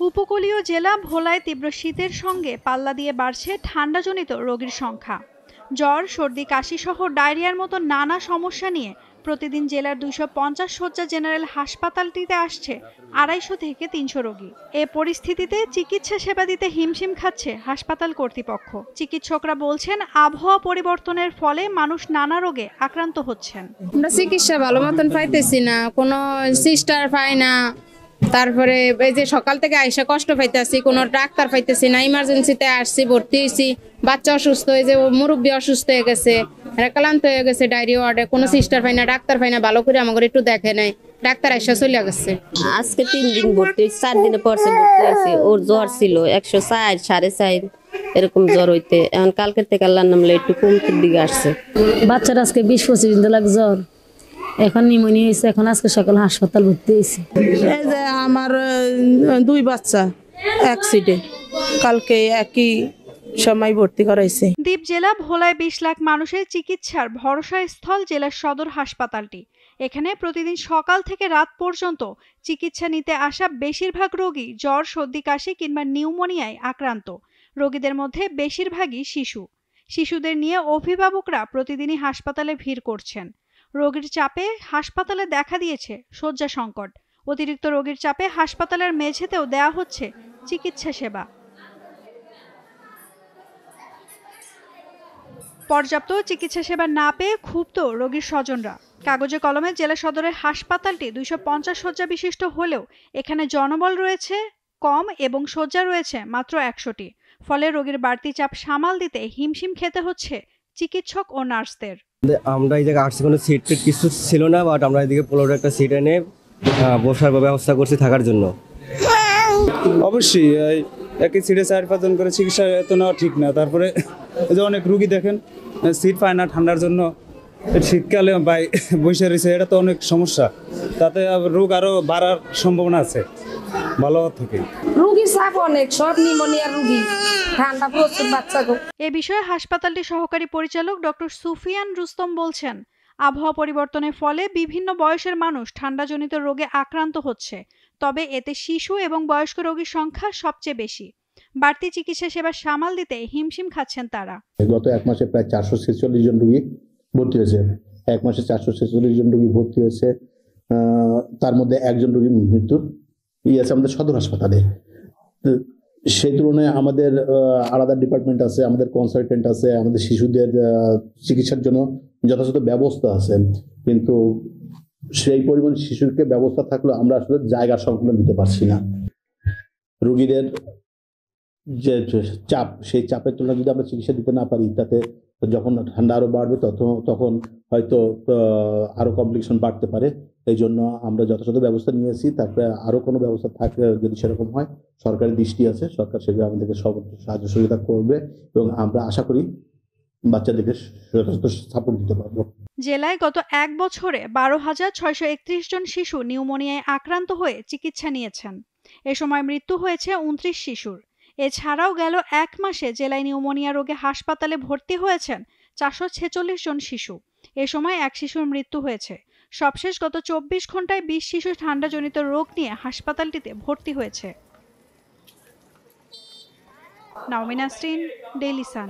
উপকূলীয় জেলা ভোলায় তীব্র শীতের সঙ্গে পাল্লা দিয়ে বাড়ছে ঠান্ডাজনিত রোগীর সংখ্যা। জ্বর, সর্দি, কাশি সহ ডায়রিয়ার মতো নানা সমস্যা নিয়ে প্রতিদিন জেলার 250 শয্যা জেনারেল হাসপাতালটিতে আসছে 250 থেকে 300 রোগী। এ পরিস্থিতিতে চিকিৎসা সেবা দিতে হিমশিম খাচ্ছে হাসপাতাল কর্তৃপক্ষ। চিকিৎসকরা বলছেন, আবহাওয়া পরিবর্তনের ফলে মানুষ নানা রোগে আক্রান্ত হচ্ছেন। আমরা চিকিৎসা ভালো মতন পাইতেছি না, কোনো সিস্টার পাই না। তারপরে এই যে সকাল থেকে আইসা কষ্ট পাইতেছি, কোনো ডাক্তার পাইতেছি না। ইমার্জেন্সিতে আসছি, ভর্তি হয়েছি। বাচ্চা অসুস্থ হয়ে যে মুরব্বী অসুস্থ হয়ে গেছে, ক্লান্ত হয়ে গেছে ডায়রিয়া ওয়ার্ডে, কোনো সিস্টার পাই না, ডাক্তার পাই না, ভালো করে আমাকে একটু দেখে নাই। ডাক্তার আইসা চলে গেছে। আজকে 3 দিন ভর্তি, 4 দিনের পর ভর্তি হয়েছে। ওর জ্বর ছিল 104, 4.5 এরকম জ্বর হইতে। এখন কালকের থেকে আল্লাহর নামে একটু কমতির দিকে আসছে। বাচ্চারা আজকে 20-25 দিন লাগে জ্বর, এখন নিউমোনিয়া হয়েছে। এখন আজকে সকালে হাসপাতাল ভর্তি হয়েছে। এই যে আমার 2 বাচ্চা এক সিটে কালকে একই সময় ভর্তি করাইছে। দ্বীপ জেলা ভোলায় 20 লাখ মানুষের চিকিৎসার ভরসা স্থল জেলার সদর হাসপাতালটি। এখানে প্রতিদিন সকাল থেকে রাত পর্যন্ত চিকিৎসা নিতে আসা বেশিরভাগ রোগী জ্বর, সর্দি, কাশি কিংবা নিউমোনিয়ায় আক্রান্ত। রোগীদের মধ্যে বেশিরভাগই শিশু। শিশুদের নিয়ে অভিভাবকরা প্রতিদিনই হাসপাতালে ভিড় করছেন। রোগীর চাপে হাসপাতালে দেখা দিয়েছে শয্যা সংকট। অতিরিক্ত রোগীর চাপে হাসপাতালের মেঝেতেও দেয়া হচ্ছে চিকিৎসা সেবা। পর্যাপ্ত চিকিৎসা সেবা না পেয়ে ক্ষুব্ধ রোগীর স্বজনরা। কাগজে কলমে জেলা সদরের হাসপাতালটি 250 শয্যা বিশিষ্ট হলেও এখানে জনবল রয়েছে কম এবং শয্যা রয়েছে মাত্র 100টি। ফলে রোগীর বাড়তি চাপ সামাল দিতে হিমশিম খেতে হচ্ছে চিকিৎসক ও নার্সদের। আমরা এই জায়গায় আসছি, কোনো সিট কিছু ছিল না, বাট আমরা এদিকে পোলোর একটা সিট এনে বসার ব্যবস্থা করছি থাকার জন্য। অবশ্যই একই সিটে 4-5 জন করে চিকিৎসা এত নেওয়া ঠিক না। তারপরে যে অনেক রুগী দেখেন সিট পায় না ঠান্ডার জন্য, শীতকালে বসে রয়েছে, এটা তো অনেক সমস্যা। তাতে রোগ আরো বাড়ার সম্ভাবনা আছে ভালো থেকে। রোগীর চাপ অনেক, সব নিউমোনিয়ার রোগী, ঠান্ডা প্রচুর বাচ্চাকে। এ বিষয়ে হাসপাতালটির সহকারী পরিচালক ডক্টর সুফিয়ান রুস্তম বলছেন, আবহাওয়া পরিবর্তনের ফলে বিভিন্ন বয়সের মানুষ ঠান্ডাজনিত রোগে আক্রান্ত হচ্ছে। তবে এতে শিশু এবং বয়স্ক রোগীর সংখ্যা সবচেয়ে বেশি। বাড়তি চিকিৎসা সেবা সামাল দিতে হিমশিম খাচ্ছেন তারা। গত 1 মাসে প্রায় 446 জন রোগী ভর্তি হয়েছে। 1 মাসে 446 জন রোগী ভর্তি হয়েছে। তার মধ্যে 1 জন রোগী মৃত্যুর আছে আমাদের সদর হাসপাতালে। সেই তুলনায় আমাদের আলাদা ডিপার্টমেন্ট আছে, আমাদের কনসালটেন্ট আছে, আমাদের শিশুদের চিকিৎসার জন্য যথাযথ ব্যবস্থা আছে। কিন্তু সেই পরিমাণ শিশুকে ব্যবস্থা থাকলেও আমরা আসলে জায়গা সংকুলন দিতে পারছি না। রোগীদের যে চাপ, সেই চাপের তুলনায় যদি আমরা চিকিৎসা দিতে না পারি, তাতে যখন ঠান্ডা আরো বাড়বে তখন হয়তো আরো কমপ্লিকেশন বাড়তে পারে। এই জন্য আমরা যথাযথ ব্যবস্থা নিয়েছি। তারপরে আরো কোনো ব্যবস্থা থাকে যদি সেরকম হয়, সরকারের দৃষ্টি আছে, সরকার সেগুলো আমাদেরকে সাহায্য সহযোগিতা করবে এবং আমরা আশা করি বাচ্চাদেরকে যথাযথ সাপোর্ট দিতে পারবো। জেলায় গত 1 বছরে 12,631 জন শিশু নিউমোনিয়ায় আক্রান্ত হয়ে চিকিৎসা নিয়েছেন। এ সময় মৃত্যু হয়েছে 29 শিশুর। এছাড়াও গেল 1 মাসে জেলায় নিউমোনিয়া রোগে হাসপাতালে ভর্তি হয়েছেন 446 জন শিশু। এ সময় 1 শিশুর মৃত্যু হয়েছে। সবশেষ গত 24 ঘন্টায় 20 শিশু ঠান্ডাজনিত রোগ নিয়ে হাসপাতালটিতে ভর্তি হয়েছে। নাওমিন নাসরিন, ডেইলি সান।